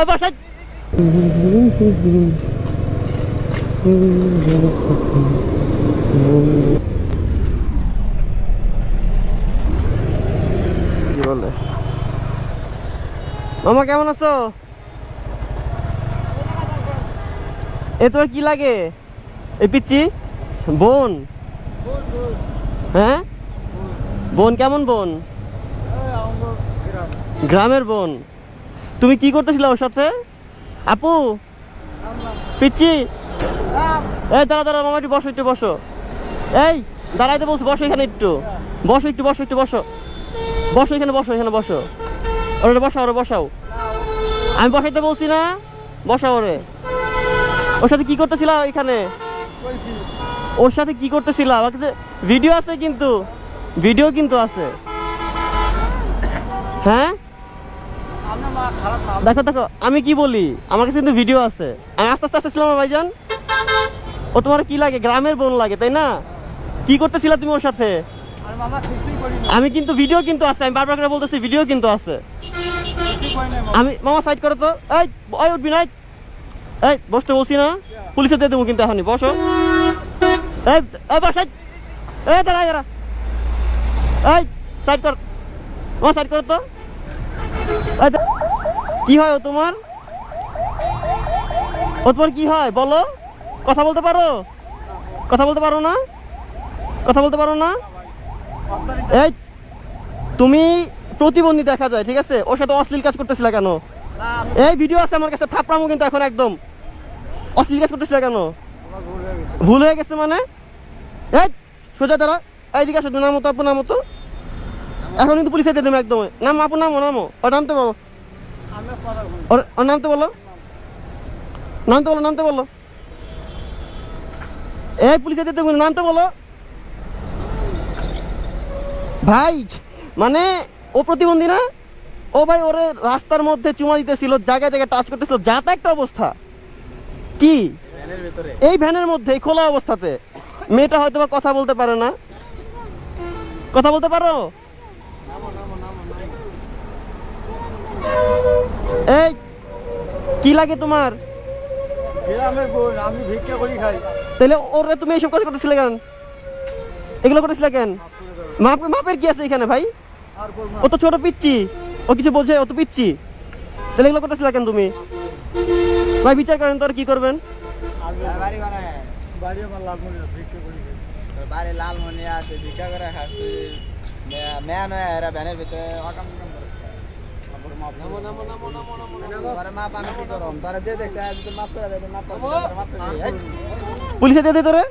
বাসায় কি বলে মামা কেমন আছো? এ তোমার কি লাগে? এই পিচ্ছি বোন? হ্যাঁ বোন, কেমন বোন? গ্রামের বোন। তুমি কি করতেছিলে ওর সাথে? আপু পিচ্ছি এই দাঁড়া দাঁড়া মামা, একটু বসো, একটু বসো। এই দাঁড়াইতে বলছো, বসো এখানে, একটু বসো, একটু বসো, একটু বসো, বসো এখানে, বসো এখানে, বসো। ওরে বসাও, ওরে বসাও। আমি বসাইতে বলছি না? বসাও ওরে। ওর সাথে কি করতেছিলা এখানে? ওর সাথে কি করতেছিলা? আমার কাছে ভিডিও আছে, কিন্তু ভিডিও কিন্তু আছে। হ্যাঁ দেখো দেখো, আমি কি বলি, আমার কাছে কিন্তু ভিডিও আছে। আমি আস্তে আস্তে আসতেছিলাম না ভাইজান। ও তোমার কি লাগে? গ্রামের বোন লাগে তাই না? কি করতেছিলা তুমি ওর সাথে? আমি কিন্তু ভিডিও কিন্তু আছে, আমি বারবার করে বলতেছি ভিডিও কিন্তু আছে। আমি মামা সাইড করো তো। এই উঠবি না, এই বসতে বলছি না? পুলিশে দিয়ে দেবো কিন্তু এখনই। বসো। এই বসাই, এই দাঁড়া দাঁড়া, এই সাইড কর, মামা সাইড করো তো। কি হয় ও তোমার? ও তোমার কি হয় বলো? কথা বলতে পারো? কথা বলতে পারো না? কথা বলতে পারো না? এই তুমি প্রতিবন্ধী দেখা যায়, ঠিক আছে? ওর সাথে অশ্লীল কাজ করতেছিল কেন? এই ভিডিও আছে আমার কাছে, থাপড়ামো কিন্তু এখন একদম। অশ্লীল কাজ করতেছিল কেন? ভুল হয়ে গেছে মানে? এই সোজা দাঁড়া, এইদিকে আসো, নামো তো আপু, নামো তো। এখন কিন্তু পুলিশে দিয়ে দেবো একদম। নামো আপু, নামো, নামো। ওর নামতে বলো, ওর নামতে বলো, নামতে বলো, নামতে বলো। এই পুলিশে দিয়ে দেবো, নামতে বলো। ভাই মানে ও প্রতিবন্ধী না? ও ভাই ওরে রাস্তার মধ্যে চুমা দিতেছিল, জায়গায় জায়গায় টাচ করতেছিল, যা তা একটা অবস্থা। কি এই ভ্যানের মধ্যে, এই খোলা অবস্থাতে? মেয়েটা হয়তো বা কথা বলতে পারে না। কথা বলতে পারো? এই কি লাগে তোমার? আমি ভিক্ষা করি খাই। তাহলে ওরে তুমি এইসব কাজ করতেছিলে কেন? এগুলো করতেছিলে কেন? মাপের কি আছে এখানে ভাই? ও তো ছোট পিচ্ছি, ও কিছু বোঝে, ও তো পিচ্ছি। তাহলে এগুলো করতেছিলে কেন তুমি? ভাই বিচার করেন তো, আর কি করবেন? লালমনি আছে, ভিক্ষা করে খাস তুই। মেয়া নয় এরা ভ্যানের ভিতরে অকাম পুলিশে দিয়ে দে তোরে।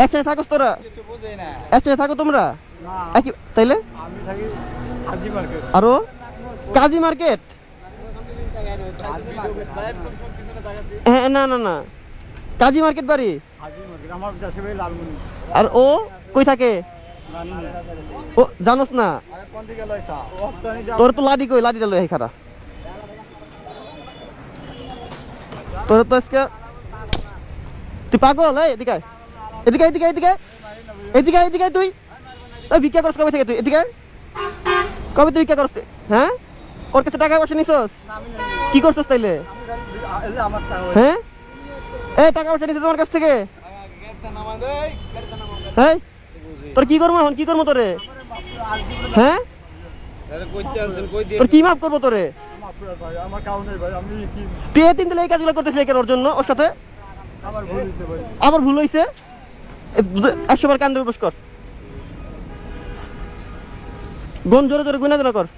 একসাথে থাকোস তোরা? একসাথে থাকো তোমরা? তাইলে আরো কাজী মার্কেট? হ্যাঁ না না না, কাজী মার্কেট বাড়ি। আর ও কই থাকে? ও জানোস না? তোর তো লাডি কই? লাডিটা লই খারা। তোর তো আজকে তুই পাগল। এই এদিকে এদিকে এদিকে এদিকে এদিকে এদিকে, তুই ভিক্ষা করছ কবে থেকে? তুই এদিকে কবে তুই ভিক্ষা করছ? হ্যাঁ ওর কাছে টাকা পয়সা নিছস? কি করছস তাইলে? হ্যাঁ এই টাকা পয়সা নিছস তোমার কাছ থেকে? হ্যাঁ তোর কি করবো এখন? কি করবো তোরে? হ্যাঁ তোর কি মাফ করবো তোরে? তুই এতিম দিলে এই কাজগুলো করতেছিলি কেন ওর জন্য? ওর সাথে আবার ভুল হয়েছে। 100 বার কান্দে উপোস কর, গুণ জোরে জোরে গুনা গুনা কর।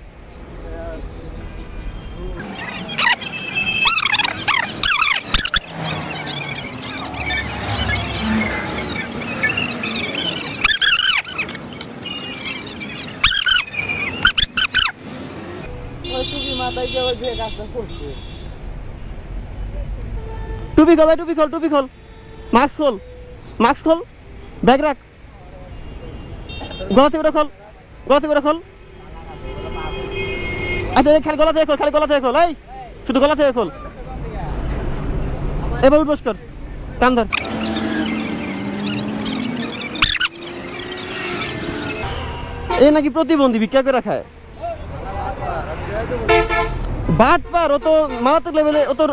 টুপি খোল, টুপি খোল, টুপি খোল, মাস্ক খোল, মাস্ক খোল, ব্যাগ রাখ, গলা থেকে ওটা খোল, গলা থেকে ওটা খোল। আচ্ছা খালি গলা থেকে খোল, খালি গলা থেকে খোল। এই শুধু গলা থেকে খোল। এবার উঠবস কর, কান ধর। এ নাকি প্রতিবন্ধী ভিক্ষা করে খায় বাট পার ও তো মারাত্মক লেভেলে ও তো